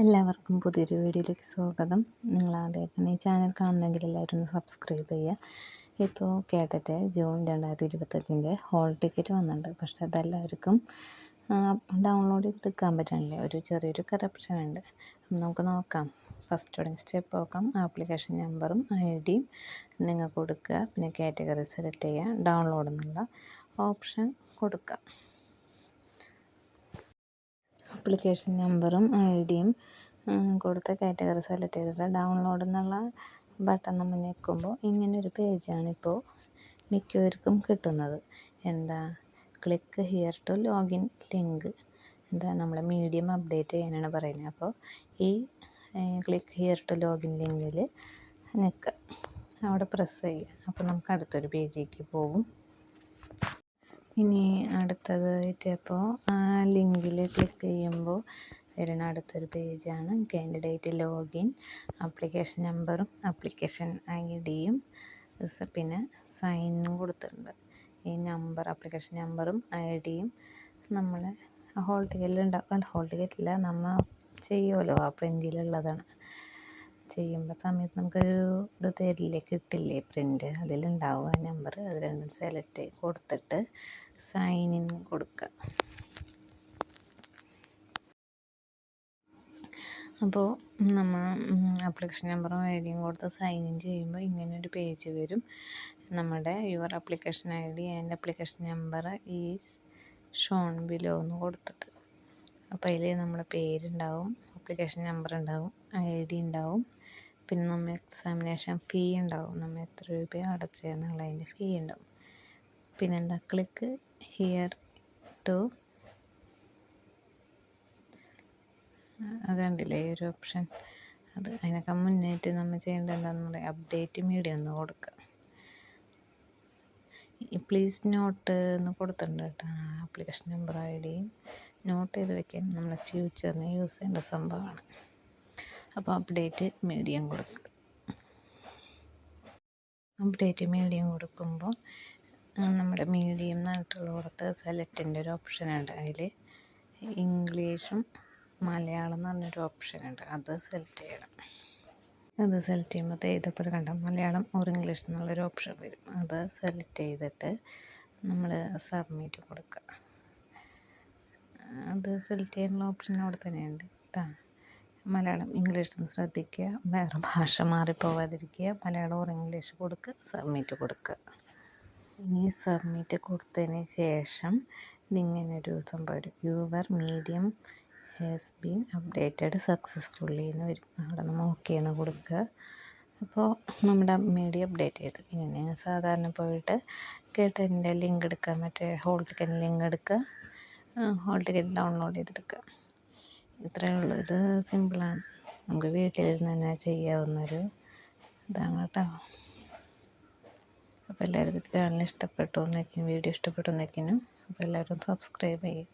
എല്ലാവർക്കും പുതിയൊരു വീഡിയോയിലേക്ക് സ്വാഗതം. നിങ്ങൾ ആദ്യമായിട്ടാണ് ഈ ചാനൽ കാണുന്നെങ്കിൽ എല്ലാവരും ഒന്ന് സബ്സ്ക്രൈബ് ചെയ്യുക. ഇപ്പോൾ കേട്ടിട്ട് ജൂൺ 2025 ഹോൾ ടിക്കറ്റ് വന്നിട്ടുണ്ട്. പക്ഷെ അതെല്ലാവർക്കും ഡൗൺലോഡ് ചെയ്തെടുക്കാൻ പറ്റണില്ല. ഒരു ചെറിയൊരു കറപ്ഷൻ ഉണ്ട്. നമുക്ക് നോക്കാം. ഫസ്റ്റ് തുടങ്ങി സ്റ്റെപ്പ് നോക്കാം. ആപ്ലിക്കേഷൻ നമ്പറും ID നിങ്ങൾ കൊടുക്കുക. പിന്നെ കാറ്റഗറി സെലക്ട് ചെയ്യുക. ഡൗൺലോഡ് എന്നുള്ള ഓപ്ഷൻ കൊടുക്കുക. ആപ്ലിക്കേഷൻ നമ്പറും ID കൊടുത്ത കാറ്റഗറി സെലക്ട് ചെയ്തിട്ട് ഡൗൺലോഡ് എന്നുള്ള ബട്ടൺ നമ്മൾ ഞെക്കുമ്പോൾ ഇങ്ങനൊരു പേജാണിപ്പോൾ മിക്കവർക്കും കിട്ടുന്നത്. എന്താ, click here to login link. എന്താ, നമ്മൾ മീഡിയം അപ്ഡേറ്റ് ചെയ്യാനാണ് പറയുന്നത്. അപ്പോൾ ഈ ക്ലിക്ക് ഹിയർ ടു ലോഗിൻ ലിങ്കിൽ ഞെക്കുക, അവിടെ പ്രസ് ചെയ്യുക. അപ്പോൾ നമുക്ക് അടുത്തൊരു പേജിലേക്ക് പോകും. ഇനി അടുത്തതായിട്ട് അപ്പോൾ ആ ലിങ്കിൽ ക്ലിക്ക് ചെയ്യുമ്പോൾ വരുന്ന അടുത്തൊരു പേജാണ് കാൻഡിഡേറ്റ് ലോഗിൻ. ആപ്ലിക്കേഷൻ നമ്പറും ആപ്ലിക്കേഷൻ ID പിന്നെ സൈനും കൊടുത്തിട്ടുണ്ട്. ഈ നമ്പർ, ആപ്ലിക്കേഷൻ നമ്പറും ID നമ്മൾ ഹോൾ ടിക്കറ്റിലുണ്ടാവും. ഹോൾ ടിക്കറ്റില്ല, നമ്മൾ ചെയ്യുമല്ലോ, ആ പ്രിൻറ്റിലുള്ളതാണ്. ചെയ്യുമ്പോൾ സമയത്ത് നമുക്കൊരു ഇത് തരില്ലേ, കിട്ടില്ലേ പ്രിൻ്റ്, അതിലുണ്ടാവും ആ നമ്പർ. അത് രണ്ടും സെലക്ട് കൊടുത്തിട്ട് സൈൻ ഇൻ കൊടുക്കുക. അപ്പോൾ നമ്മൾ ആപ്ലിക്കേഷൻ നമ്പറും ID കൊടുത്ത് സൈൻ ഇൻ ചെയ്യുമ്പോൾ ഇങ്ങനൊരു പേജ് വരും. നമ്മുടെ your application ID and application number is shown below എന്ന് കൊടുത്തിട്ട്, അപ്പോൾ അതിൽ നമ്മുടെ പേരുണ്ടാവും, ആപ്ലിക്കേഷൻ നമ്പർ ഉണ്ടാവും, ID ഉണ്ടാവും. പിന്നെ നമ്മൾ എക്സാമിനേഷൻ ഫീ ഉണ്ടാവും, നമ്മൾ എത്ര രൂപ അടച്ചതെന്നുള്ളതിൻ്റെ ഫീ ഉണ്ടാവും. പിന്നെന്താ, ക്ലിക്ക് ഹിയർ ടു, അത് കണ്ടില്ലേ ഈ ഒരു ഓപ്ഷൻ. അത് അതിനൊക്കെ മുന്നേറ്റ് നമ്മൾ ചെയ്യേണ്ടത് എന്താണെന്ന് പറയാം, അപ്ഡേറ്റ് മീഡിയ ഒന്ന് കൊടുക്കുക. പ്ലീസ് നോട്ട് എന്ന് കൊടുത്തിട്ടുണ്ട് കേട്ടോ. ആപ്ലിക്കേഷൻ നമ്പർ ID നോട്ട് ചെയ്ത് വെക്കാൻ നമ്മൾ ഫ്യൂച്ചറിന് യൂസ് ചെയ്യേണ്ട സംഭവമാണ്. അപ്പോൾ അപ്ഡേറ്റ് മീഡിയം കൊടുക്കുക. അപ്ഡേറ്റ് മീഡിയം കൊടുക്കുമ്പോൾ നമ്മുടെ മീഡിയം എന്നിട്ടുള്ളിടത്ത് സെലക്റ്റിൻ്റെ ഒരു ഓപ്ഷൻ ഉണ്ട്. അതിൽ ഇംഗ്ലീഷും മലയാളം എന്ന് പറഞ്ഞൊരു ഓപ്ഷൻ ഉണ്ട്, അത് സെലക്ട് ചെയ്യണം. അത് സെലക്ട് ചെയ്യുമ്പോൾ ഇതേപോലെ കണ്ട മലയാളം ഓർ ഇംഗ്ലീഷ് എന്നുള്ളൊരു ഓപ്ഷൻ വരും. അത് സെലക്ട് ചെയ്തിട്ട് നമ്മൾ സബ്മിറ്റ് കൊടുക്കുക. അത് സെലക്ട് ചെയ്യാനുള്ള ഓപ്ഷൻ അവിടെ തന്നെയുണ്ട് കേട്ടോ. മലയാളം ഇംഗ്ലീഷ് ശ്രദ്ധിക്കുക, വേറെ ഭാഷ മാറിപ്പോവാതിരിക്കുക. മലയാളം ഓർ ഇംഗ്ലീഷ് കൊടുക്കുക, സബ്മിറ്റ് കൊടുക്കുക. ഇനി സബ്മിറ്റ് കൊടുത്തതിന് ശേഷം ഇതിങ്ങനൊരു സംഭവം വരും, your medium has been updated successfully എന്ന് വരും. അവിടെ നമ്മൾ ഓക്കെ എന്ന് കൊടുക്കുക. അപ്പോൾ നമ്മുടെ മീഡിയ അപ്ഡേറ്റ് ചെയ്ത്. ഇനി നിങ്ങൾ സാധാരണ പോയിട്ട് കേട്ടതിൻ്റെ ലിങ്ക് എടുക്കുക, മറ്റേ ഹോൾ ടിക്കറ്റ് ലിങ്ക് എടുക്കുക, ഹോൾ ടിക്കറ്റ് ഡൗൺലോഡ് ചെയ്തെടുക്കുക. ഇത്രയേ ഉള്ളൂ. ഇത് സിമ്പിളാണ്, നമുക്ക് വീട്ടിലിരുന്ന് തന്നെ ചെയ്യാവുന്നൊരു ഇതാണ് കേട്ടോ. അപ്പോൾ എല്ലാവർക്കും ചാനൽ ഇഷ്ടപ്പെട്ടു എന്നൊക്കെയും വീഡിയോ ഇഷ്ടപ്പെട്ടു എന്നൊക്കെയും അപ്പോൾ എല്ലാവരും സബ്സ്ക്രൈബ് ചെയ്യും.